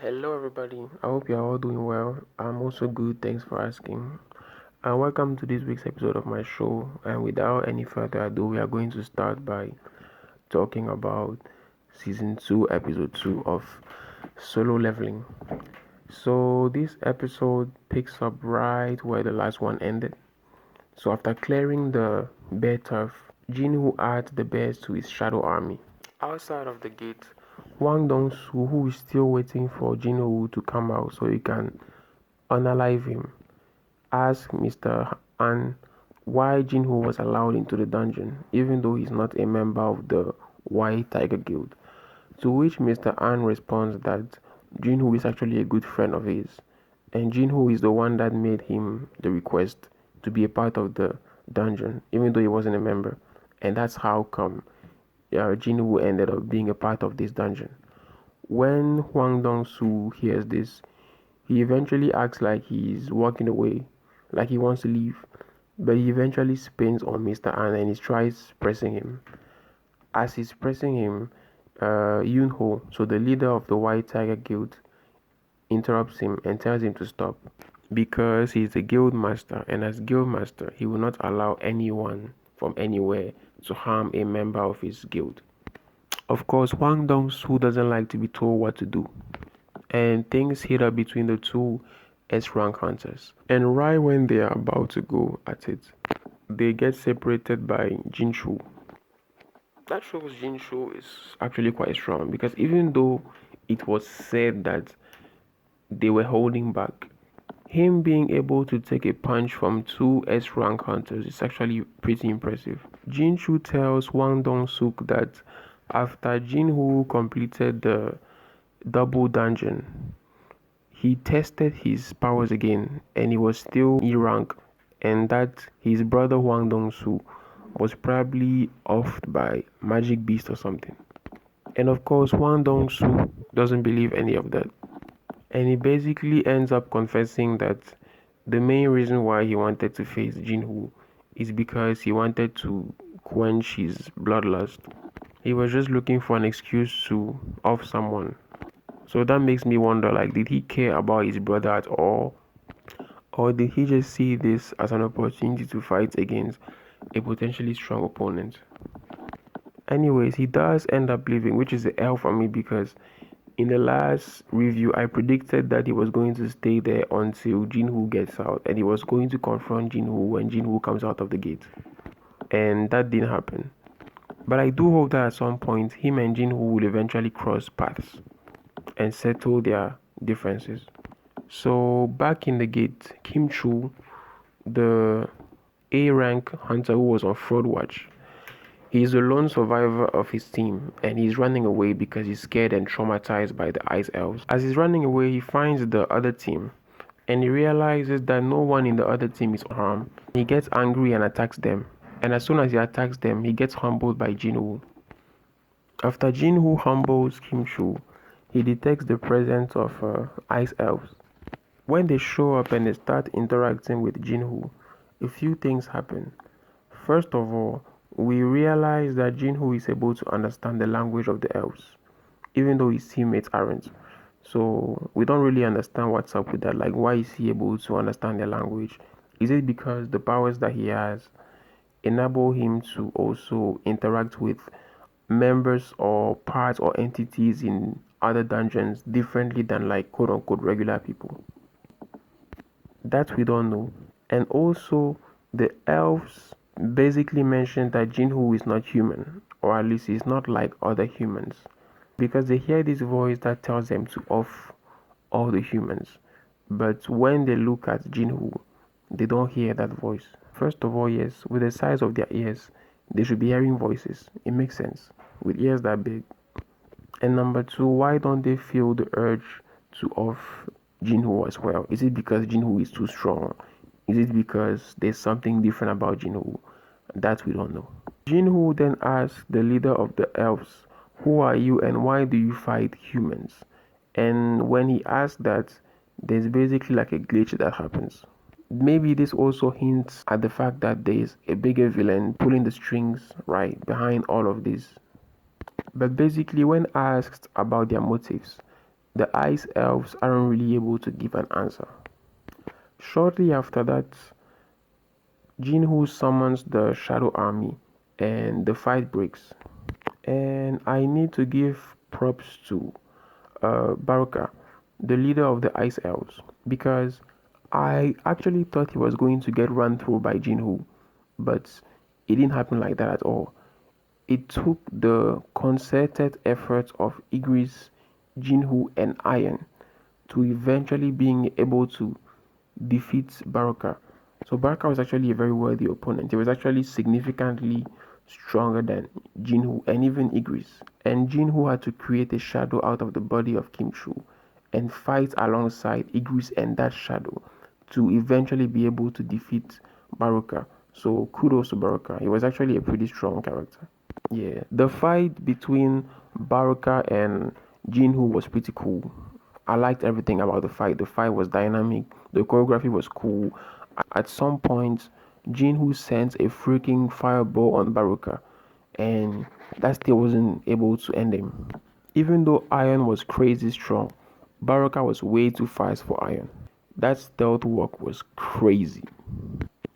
Hello, everybody. I hope you're all doing well. I'm also good. Thanks for asking. And welcome to this week's episode of my show. And without any further ado, we are going to start by talking about season 2, episode 2 of Solo Leveling. So, this episode picks up right where the last one ended. So, after clearing the bear turf, Jinwoo adds the bears to his shadow army. Outside of the gate, Wang Dongsu, who is still waiting for Jinwoo to come out so he can unalive him, asks Mr. An why Jinwoo was allowed into the dungeon, even though he's not a member of the White Tiger Guild. To which Mr. An responds that Jinwoo is actually a good friend of his, and Jinwoo is the one that made him the request to be a part of the dungeon, even though he wasn't a member, and that's how come Jinwoo ended up being a part of this dungeon. When Huang Dong-su hears this, he eventually acts like he's walking away, like he wants to leave, but he eventually spins on Mr. An and he tries pressing him. As he's pressing him, Yunho, so the leader of the White Tiger Guild, interrupts him and tells him to stop because he's a guild master, and as guild master, he will not allow anyone from anywhere to harm a member of his guild. Of course, Wang Dong-su doesn't like to be told what to do, and things heat up between the two S-rank hunters. And right when they are about to go at it, they get separated by Jinshu. That shows Jinshu is actually quite strong because even though it was said that they were holding back, him being able to take a punch from two S-rank hunters is actually pretty impressive. Jinshu tells Wang Dong-suk that after Jinwoo completed the double dungeon, he tested his powers again and he was still E rank, and that his brother Huang Dong-su was probably offed by magic beast or something. And of course, Huang Dong-su doesn't believe any of that. And he basically ends up confessing that the main reason why he wanted to face Jinwoo is because he wanted to quench his bloodlust. He was just looking for an excuse to off someone. So that makes me wonder, like, did he care about his brother at all? Or did he just see this as an opportunity to fight against a potentially strong opponent? Anyways, he does end up leaving, which is a L for me because in the last review, I predicted that he was going to stay there until Jinwoo gets out, and he was going to confront Jinwoo when Jinwoo comes out of the gate. And that didn't happen. But I do hope that at some point, him and Jinwoo will eventually cross paths and settle their differences. So back in the gate, Kim Chu, the A rank hunter who was on fraud watch, he's the lone survivor of his team and he's running away because he's scared and traumatized by the ice elves. As he's running away, he finds the other team and he realizes that no one in the other team is harmed. He gets angry and attacks them, and as soon as he attacks them, he gets humbled by Jinwoo. After Jinwoo humbles Kim Chu, he detects the presence of ice elves. When they show up and they start interacting with Jinwoo, a few things happen. First of all, we realize that Jinwoo is able to understand the language of the elves, even though his teammates aren't. So we don't really understand what's up with that. Like, why is he able to understand their language? Is it because the powers that he has enable him to also interact with members or parts or entities in other dungeons differently than, like, quote unquote regular people? That we don't know. And also, the elves basically mentioned that Jinwoo is not human, or at least he's not like other humans, because they hear this voice that tells them to off all the humans. But when they look at Jinwoo, they don't hear that voice. First of all, yes, with the size of their ears, they should be hearing voices. It makes sense with ears that big. And number two, why don't they feel the urge to off Jinwoo as well? Is it because Jinwoo is too strong? Is it because there's something different about Jinwoo? That we don't know. Jinwoo then asks the leader of the elves, who are you and why do you fight humans? And when he asks that, there's basically like a glitch that happens. Maybe this also hints at the fact that there's a bigger villain pulling the strings right behind all of this. But basically, when asked about their motives, the ice elves aren't really able to give an answer. Shortly after that, Jinwoo summons the Shadow Army and the fight breaks. And I need to give props to Baruka, the leader of the Ice Elves, because I actually thought he was going to get run through by Jinwoo, but it didn't happen like that at all. It took the concerted efforts of Igris, Jinwoo, and Iron to eventually being able to defeat Baruka. So Baruka was actually a very worthy opponent. He was actually significantly stronger than Jinwoo and even Igris. And Jinwoo had to create a shadow out of the body of Kim Chu and fight alongside Igris and that shadow to eventually be able to defeat Baruka. So kudos to Baruka. He was actually a pretty strong character. Yeah, the fight between Baruka and Jinwoo was pretty cool. I liked everything about the fight. The fight was dynamic. The choreography was cool. At some point, Jinwoo sent a freaking fireball on Baruka, and that still wasn't able to end him. Even though Iron was crazy strong, Baruka was way too fast for Iron. That stealth work was crazy.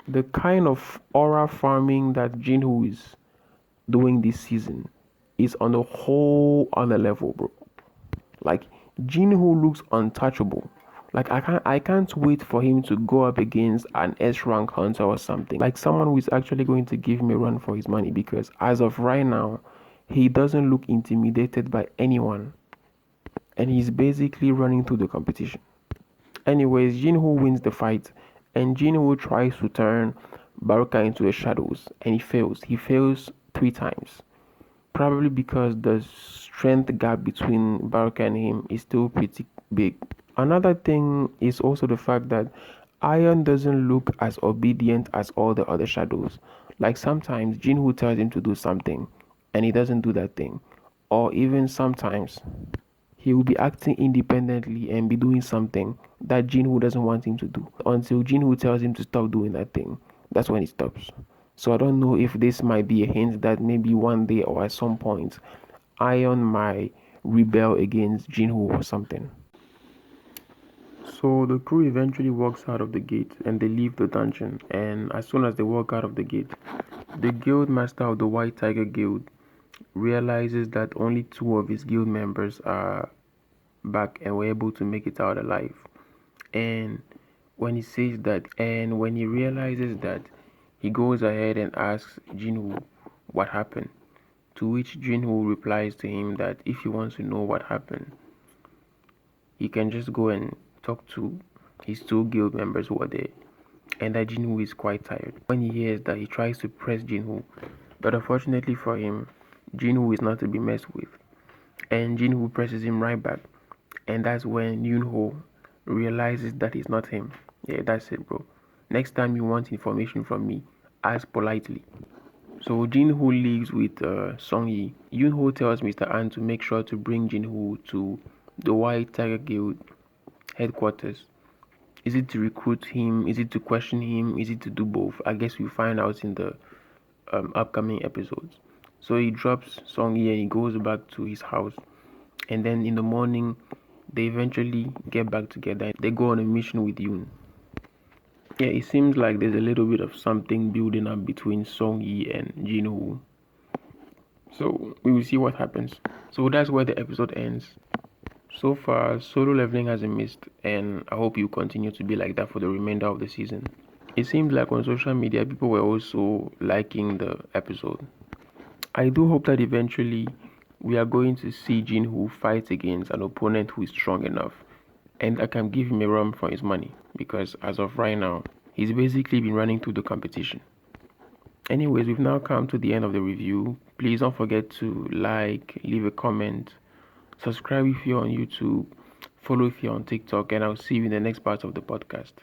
The kind of aura farming that Jinwoo is doing this season is on a whole other level, bro. Like Jinho looks untouchable. Like I can't wait for him to go up against an S rank hunter or something. Like someone who is actually going to give him a run for his money, because as of right now, he doesn't look intimidated by anyone. And he's basically running through the competition. Anyways, Jinho wins the fight, and Jinho tries to turn Baruka into the shadows, and he fails. He fails 3 times. Probably because the strength gap between Baruka and him is still pretty big. Another thing is also the fact that Iron doesn't look as obedient as all the other shadows. Like sometimes Jinwoo tells him to do something and he doesn't do that thing. Or even sometimes he will be acting independently and be doing something that Jinwoo doesn't want him to do. Until Jinwoo tells him to stop doing that thing, that's when he stops. So I don't know if this might be a hint that maybe one day or at some point Iron might rebel against Jinwoo or something. So the crew eventually walks out of the gate and they leave the dungeon, and as soon as they walk out of the gate, the guild master of the White Tiger Guild realizes that only 2 of his guild members are back and were able to make it out alive. And when he realizes that, he goes ahead and asks Jinwoo what happened. To which Jinwoo replies to him that if he wants to know what happened, he can just go and talk to his 2 guild members who are there, and that Jinwoo is quite tired. When he hears that, he tries to press Jinwoo, but unfortunately for him, Jinwoo is not to be messed with, and Jinwoo presses him right back, and that's when Yunho realizes that it's not him. Yeah, that's it, bro. Next time you want information from me, ask politely. So Jinho leaves with Song-yi. Yunho tells Mr. An to make sure to bring Jinho to the White Tiger Guild headquarters. Is it to recruit him? Is it to question him? Is it to do both? I guess we'll find out in the upcoming episodes. So he drops Song-yi and he goes back to his house. And then in the morning, they eventually get back together. They go on a mission with Yoon. Yeah, it seems like there's a little bit of something building up between Song-yi and Jinwoo. So we will see what happens. So that's where the episode ends. So far, solo leveling hasn't missed, and I hope you continue to be like that for the remainder of the season. It seems like on social media, people were also liking the episode. I do hope that eventually we are going to see Jinwoo fight against an opponent who is strong enough and I can give him a run for his money, because as of right now, he's basically been running through the competition. Anyways, we've now come to the end of the review. Please don't forget to like, leave a comment, subscribe if you're on YouTube, follow if you're on TikTok, and I'll see you in the next part of the podcast.